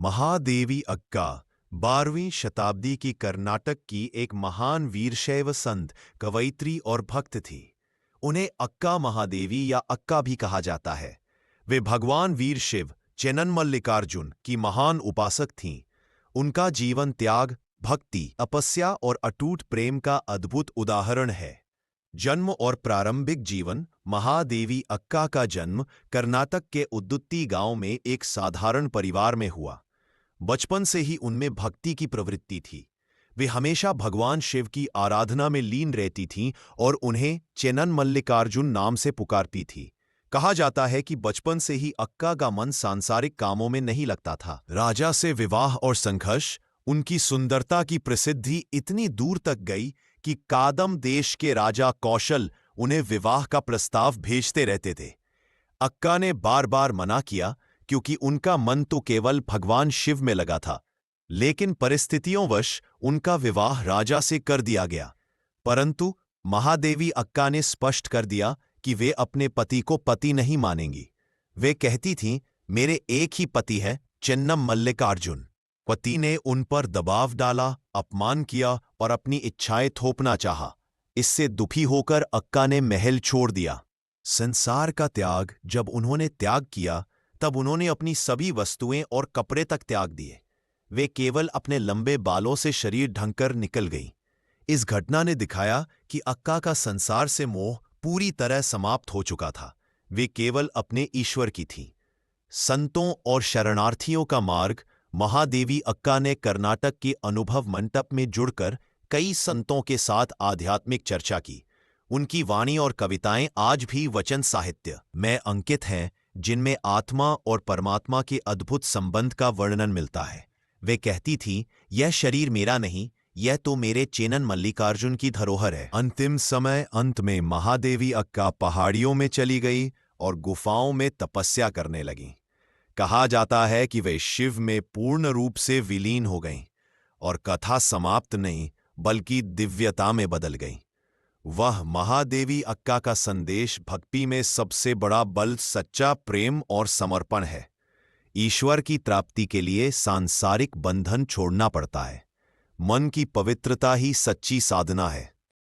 महादेवी अक्का 12वीं शताब्दी की कर्नाटक की एक महान वीरशैव संत, कवयित्री और भक्त थी। उन्हें अक्का महादेवी या अक्का भी कहा जाता है। वे भगवान वीर शिव चेन्नमल्लिकार्जुन की महान उपासक थीं। उनका जीवन त्याग, भक्ति, तपस्या और अटूट प्रेम का अद्भुत उदाहरण है। जन्म और प्रारंभिक जीवन। महादेवी अक्का का जन्म कर्नाटक के उदुत्ती गांव में एक साधारण परिवार में हुआ। बचपन से ही उनमें भक्ति की प्रवृत्ति थी। वे हमेशा भगवान शिव की आराधना में लीन रहती थीं और उन्हें चेन्नमल्लिकार्जुन नाम से पुकारती थी। कहा जाता है कि बचपन से ही अक्का का मन सांसारिक कामों में नहीं लगता था। राजा से विवाह और संघर्ष। उनकी सुंदरता की प्रसिद्धि इतनी दूर तक गई कि कादम देश के राजा कौशल उन्हें विवाह का प्रस्ताव भेजते रहते थे। अक्का ने बार बार मना किया क्योंकि उनका मन तो केवल भगवान शिव में लगा था। लेकिन परिस्थितियोंवश उनका विवाह राजा से कर दिया गया। परंतु महादेवी अक्का ने स्पष्ट कर दिया कि वे अपने पति को पति नहीं मानेंगी। वे कहती थीं, मेरे एक ही पति है, चेन्नमल्लिकार्जुन। पति ने उन पर दबाव डाला, अपमान किया और अपनी इच्छाएं थोपना चाहा। इससे दुखी होकर अक्का ने महल छोड़ दिया। संसार का त्याग। जब उन्होंने त्याग किया तब उन्होंने अपनी सभी वस्तुएं और कपड़े तक त्याग दिए। वे केवल अपने लंबे बालों से शरीर ढककर निकल गईं। इस घटना ने दिखाया कि अक्का का संसार से मोह पूरी तरह समाप्त हो चुका था। वे केवल अपने ईश्वर की थीं। संतों और शरणार्थियों का मार्ग। महादेवी अक्का ने कर्नाटक के अनुभव मंटप में जुड़कर कई संतों के साथ आध्यात्मिक चर्चा की। उनकी वाणी और कविताएं आज भी वचन साहित्य में अंकित हैं, जिनमें आत्मा और परमात्मा के अद्भुत संबंध का वर्णन मिलता है। वे कहती थीं, यह शरीर मेरा नहीं, यह तो मेरे चेन्नमल्लिकार्जुन की धरोहर है। अंतिम समय। अंत में महादेवी अक्का पहाड़ियों में चली गई और गुफाओं में तपस्या करने लगीं। कहा जाता है कि वे शिव में पूर्ण रूप से विलीन हो गईं और कथा समाप्त नहीं बल्कि दिव्यता में बदल गईं। वह महादेवी अक्का का संदेश भक्ति में सबसे बड़ा बल सच्चा प्रेम और समर्पण है। ईश्वर की प्राप्ति के लिए सांसारिक बंधन छोड़ना पड़ता है। मन की पवित्रता ही सच्ची साधना है।